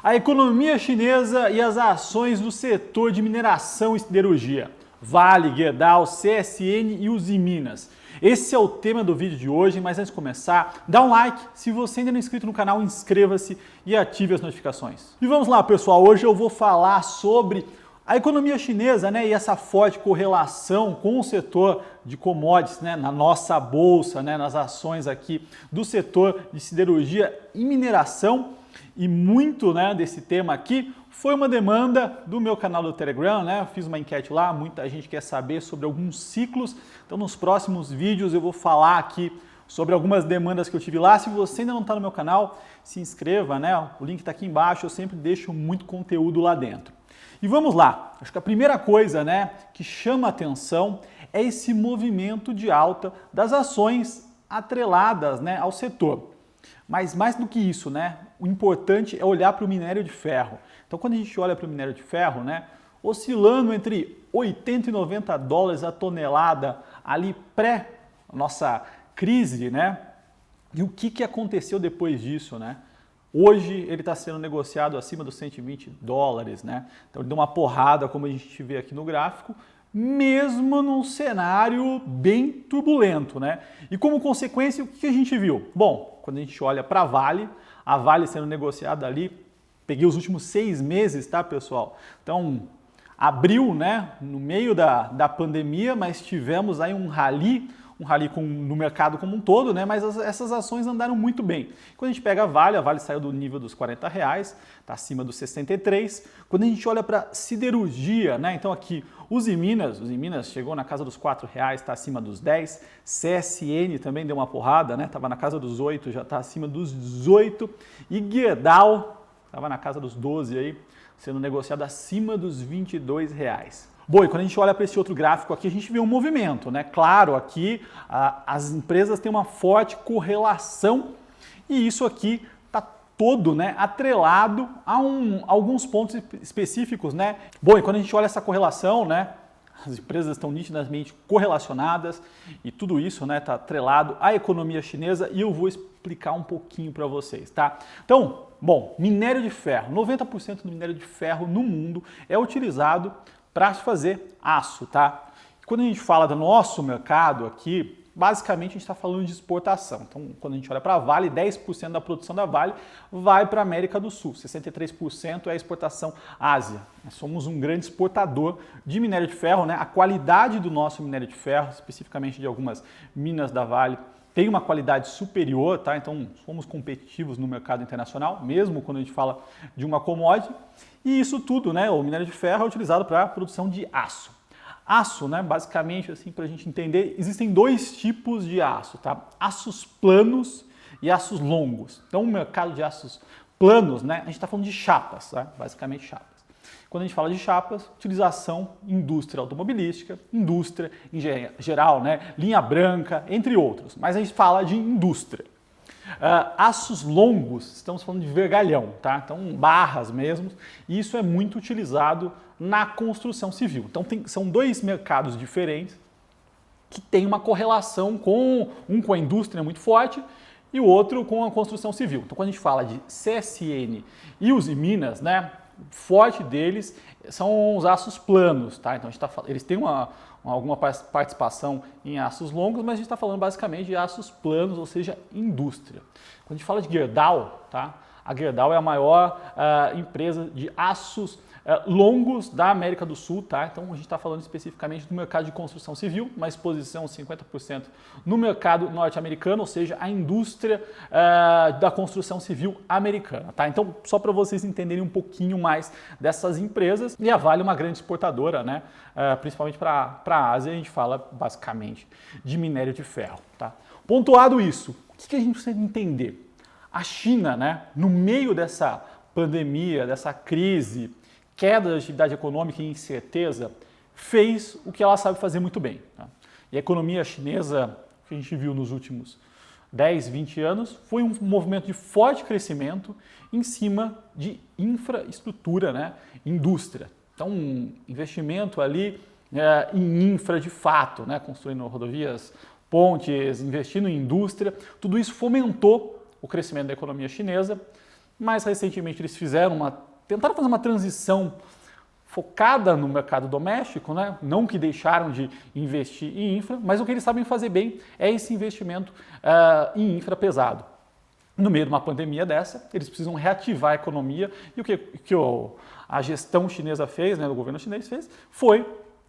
A economia chinesa e as ações do setor de mineração e siderurgia. Vale, Gerdau, CSN e Usiminas. Esse é o tema do vídeo de hoje, mas antes de começar, dá um like, se você ainda não é inscrito no canal, inscreva-se e ative as notificações. E vamos lá, pessoal, hoje eu vou falar sobre a economia chinesa, e essa forte correlação com o setor de commodities, na nossa bolsa, nas ações aqui do setor de siderurgia e mineração. E muito desse tema aqui foi uma demanda do meu canal do Telegram, Eu fiz uma enquete lá, muita gente quer saber sobre alguns ciclos. Então nos próximos vídeos eu vou falar aqui sobre algumas demandas que eu tive lá. Se você ainda não está no meu canal, se inscreva, O link está aqui embaixo, eu sempre deixo muito conteúdo lá dentro. E vamos lá, acho que a primeira coisa que chama a atenção é esse movimento de alta das ações atreladas ao setor. Mas mais do que isso, o importante é olhar para o minério de ferro. Então quando a gente olha para o minério de ferro, oscilando entre 80 e 90 dólares a tonelada ali pré-nossa crise, E o que aconteceu depois disso, Hoje ele está sendo negociado acima dos 120 dólares, Então ele deu uma porrada, como a gente vê aqui no gráfico, mesmo num cenário bem turbulento, E como consequência, o que a gente viu? Bom, quando a gente olha para a Vale sendo negociada ali, peguei os últimos 6 meses, tá, pessoal? Então, abril, no meio da pandemia, mas tivemos aí um rally no mercado como um todo, mas essas ações andaram muito bem. Quando a gente pega a Vale saiu do nível dos R$40, está acima dos 63. Quando a gente olha para siderurgia, então aqui Usiminas chegou na casa dos R$4, está acima dos 10. CSN também deu uma porrada, estava na casa dos 8, já está acima dos 18. E Gerdau estava na casa dos 12 aí, sendo negociado acima dos R$22. Bom, e quando a gente olha para esse outro gráfico aqui, a gente vê um movimento, Claro, aqui as empresas têm uma forte correlação e isso aqui está todo atrelado a alguns pontos específicos, Bom, e quando a gente olha essa correlação, as empresas estão nitidamente correlacionadas e tudo isso está atrelado à economia chinesa e eu vou explicar um pouquinho para vocês, tá? Então, bom, minério de ferro, 90% do minério de ferro no mundo é utilizado para fazer aço, tá? Quando a gente fala do nosso mercado aqui, basicamente a gente está falando de exportação. Então, quando a gente olha para a Vale, 10% da produção da Vale vai para a América do Sul, 63% é a exportação Ásia. Nós somos um grande exportador de minério de ferro, A qualidade do nosso minério de ferro, especificamente de algumas minas da Vale, tem uma qualidade superior, tá? Então, somos competitivos no mercado internacional, mesmo quando a gente fala de uma commodity. E isso tudo, o minério de ferro é utilizado para a produção de aço. Aço, basicamente, assim, para a gente entender, existem 2 tipos de aço, tá? Aços planos e aços longos. Então, o mercado de aços planos, a gente está falando de chapas, tá? Basicamente chapas. Quando a gente fala de chapas, utilização em indústria automobilística, indústria em geral, linha branca, entre outros. Mas a gente fala de indústria. Aços longos, estamos falando de vergalhão, tá? Então barras mesmo, e isso é muito utilizado na construção civil. Então são 2 mercados diferentes que têm uma correlação com a indústria muito forte e o outro com a construção civil. Então quando a gente fala de CSN e Usiminas, o forte deles são os aços planos, tá? Então eles têm alguma participação em aços longos, mas a gente está falando basicamente de aços planos, ou seja, indústria. Quando a gente fala de Gerdau, tá? A Gerdau é a maior empresa de aços longos da América do Sul, tá? Então a gente está falando especificamente do mercado de construção civil, uma exposição 50% no mercado norte-americano, ou seja, a indústria da construção civil americana, tá? Então só para vocês entenderem um pouquinho mais dessas empresas, e a Vale é uma grande exportadora, principalmente para a Ásia, a gente fala basicamente de minério de ferro, tá? Pontuado isso, o que a gente precisa entender? A China, no meio dessa pandemia, dessa crise, queda da atividade econômica e incerteza, fez o que ela sabe fazer muito bem. Tá? E a economia chinesa, que a gente viu nos últimos 10, 20 anos, foi um movimento de forte crescimento em cima de infraestrutura, indústria. Então, um investimento ali em infra de fato, construindo rodovias, pontes, investindo em indústria, tudo isso fomentou o crescimento da economia chinesa mais recentemente eles tentaram fazer uma transição focada no mercado doméstico, né? Não que deixaram de investir em infra, mas o que eles sabem fazer bem é esse investimento em infra pesado. No meio de uma pandemia dessa, eles precisam reativar a economia e o que a gestão chinesa fez, né, o governo chinês fez, foi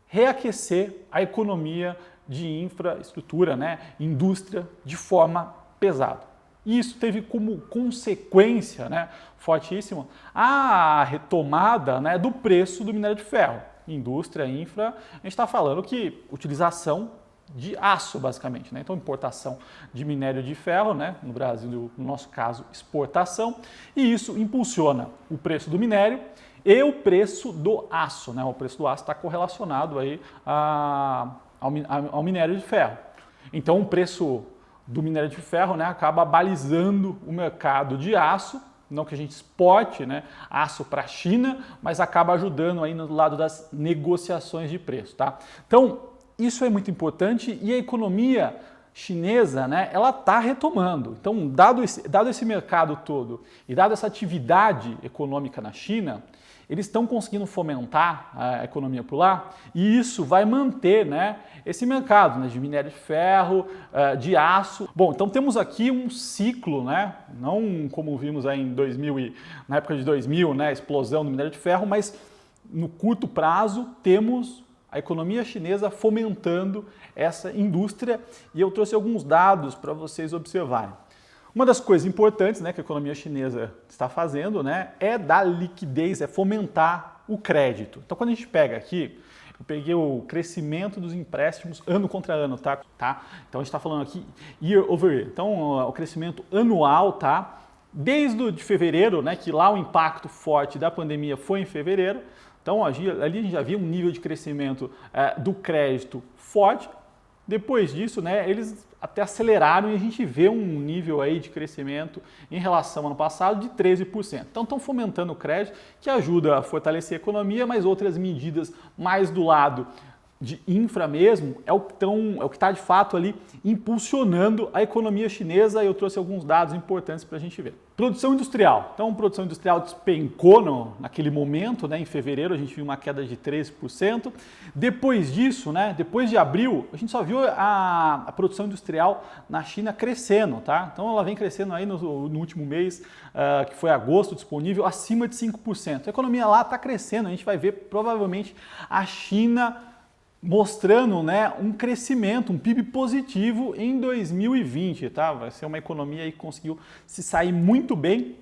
reaquecer a economia de infraestrutura, né, indústria, de forma pesada. E isso teve como consequência, né, fortíssima, a retomada, né, do preço do minério de ferro. Indústria, infra, a gente está falando que utilização de aço, basicamente, né? Então, importação de minério de ferro, né? No Brasil, no nosso caso, exportação, e isso impulsiona o preço do minério e o preço do aço, né? O preço do aço está correlacionado aí ao minério de ferro. Então, o preço do minério de ferro, né, acaba balizando o mercado de aço, não que a gente exporte, né, aço para a China, mas acaba ajudando aí no lado das negociações de preço, tá? Então, isso é muito importante e a economia chinesa, né, ela está retomando. Então, dado esse mercado todo e dado essa atividade econômica na China, eles estão conseguindo fomentar a economia por lá e isso vai manter, né, esse mercado, né, de minério de ferro, de aço. Bom, então temos aqui um ciclo, né, não como vimos aí na época de 2000, né, explosão do minério de ferro, mas no curto prazo temos a economia chinesa fomentando essa indústria e eu trouxe alguns dados para vocês observarem. Uma das coisas importantes, né, que a economia chinesa está fazendo, né, é dar liquidez, é fomentar o crédito. Então, quando a gente pega aqui, eu peguei o crescimento dos empréstimos ano contra ano, tá? Então, a gente está falando aqui year over year. Então, o crescimento anual, tá? Desde de fevereiro, né, que lá o impacto forte da pandemia foi em fevereiro. Então, ali a gente já via um nível de crescimento do crédito forte. Depois disso, né, eles até aceleraram e a gente vê um nível aí de crescimento em relação ao ano passado de 13%. Então, estão fomentando o crédito, que ajuda a fortalecer a economia, mas outras medidas mais do lado de infra mesmo é o que está de fato ali impulsionando a economia chinesa. Eu trouxe alguns dados importantes para a gente ver. Produção industrial. Então, produção industrial despencou naquele momento, né? Em fevereiro a gente viu uma queda de 13%. Depois disso, né? Depois de abril, a gente só viu a produção industrial na China crescendo, tá? Então, ela vem crescendo aí no último mês, que foi agosto, disponível, acima de 5%. A economia lá está crescendo, a gente vai ver provavelmente a China mostrando, né, um crescimento, um PIB positivo em 2020, tá? Vai ser uma economia aí que conseguiu se sair muito bem.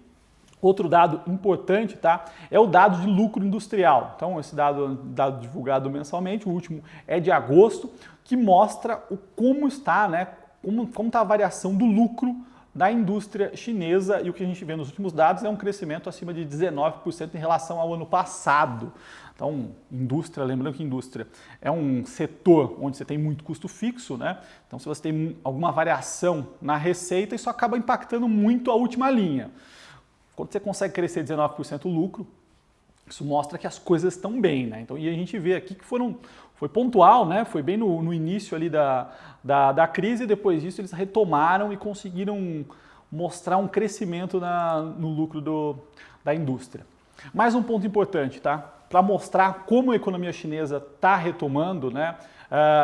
Outro dado importante, tá, é o dado de lucro industrial. Então, esse dado divulgado mensalmente, o último é de agosto, que mostra como está, né, como está a variação do lucro da indústria chinesa, e o que a gente vê nos últimos dados é um crescimento acima de 19% em relação ao ano passado. Então, indústria, lembrando que indústria é um setor onde você tem muito custo fixo, né? Então, se você tem alguma variação na receita, isso acaba impactando muito a última linha. Quando você consegue crescer 19% o lucro, isso mostra que as coisas estão bem, né? Então, e a gente vê aqui que foi pontual, né? Foi bem no início ali da crise, e depois disso eles retomaram e conseguiram mostrar um crescimento no lucro da indústria. Mais um ponto importante, tá? Para mostrar como a economia chinesa está retomando, né?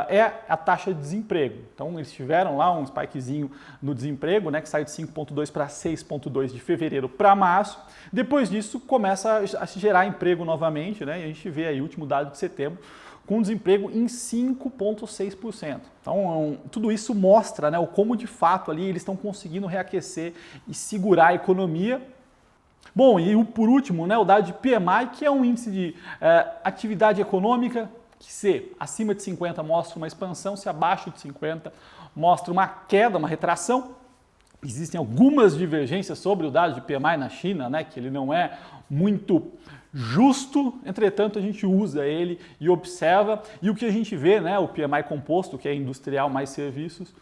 É a taxa de desemprego. Então, eles tiveram lá um spikezinho no desemprego, né, que saiu de 5,2 para 6,2 de fevereiro para março. Depois disso, começa a se gerar emprego novamente, né, e a gente vê aí o último dado de setembro com desemprego em 5,6%. Então, tudo isso mostra, né, como de fato ali eles estão conseguindo reaquecer e segurar a economia. Bom, e por último, né, o dado de PMI, que é um índice de atividade econômica, que se acima de 50 mostra uma expansão, se abaixo de 50 mostra uma queda, uma retração. Existem algumas divergências sobre o dado de PMI na China, né, que ele não é muito justo, entretanto a gente usa ele e observa, e o que a gente vê, né, o PMI composto, que é industrial mais serviços,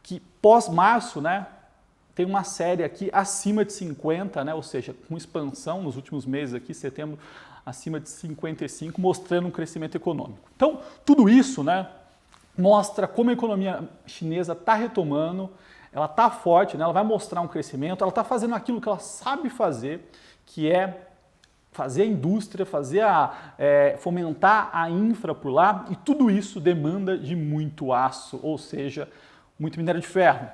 que pós-março, né, tem uma série aqui acima de 50, né, ou seja, com expansão nos últimos meses aqui, setembro, acima de 55, mostrando um crescimento econômico. Então, tudo isso, né, mostra como a economia chinesa está retomando, ela está forte, né? Ela vai mostrar um crescimento, ela está fazendo aquilo que ela sabe fazer, que é fazer a indústria, fomentar a infra por lá, e tudo isso demanda de muito aço, ou seja, muito minério de ferro,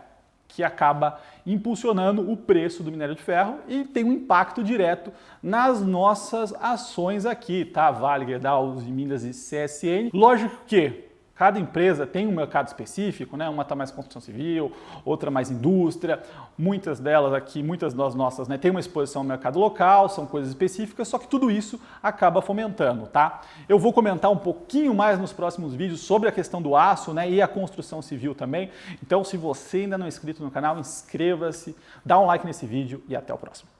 que acaba impulsionando o preço do minério de ferro e tem um impacto direto nas nossas ações aqui, tá? Vale, Gerdau, Usiminas e CSN. Lógico que cada empresa tem um mercado específico, né? Uma está mais construção civil, outra mais indústria. Muitas delas aqui, muitas das nossas, né, tem uma exposição ao mercado local, são coisas específicas, só que tudo isso acaba fomentando, tá? Eu vou comentar um pouquinho mais nos próximos vídeos sobre a questão do aço, né, e a construção civil também. Então, se você ainda não é inscrito no canal, inscreva-se, dá um like nesse vídeo e até o próximo.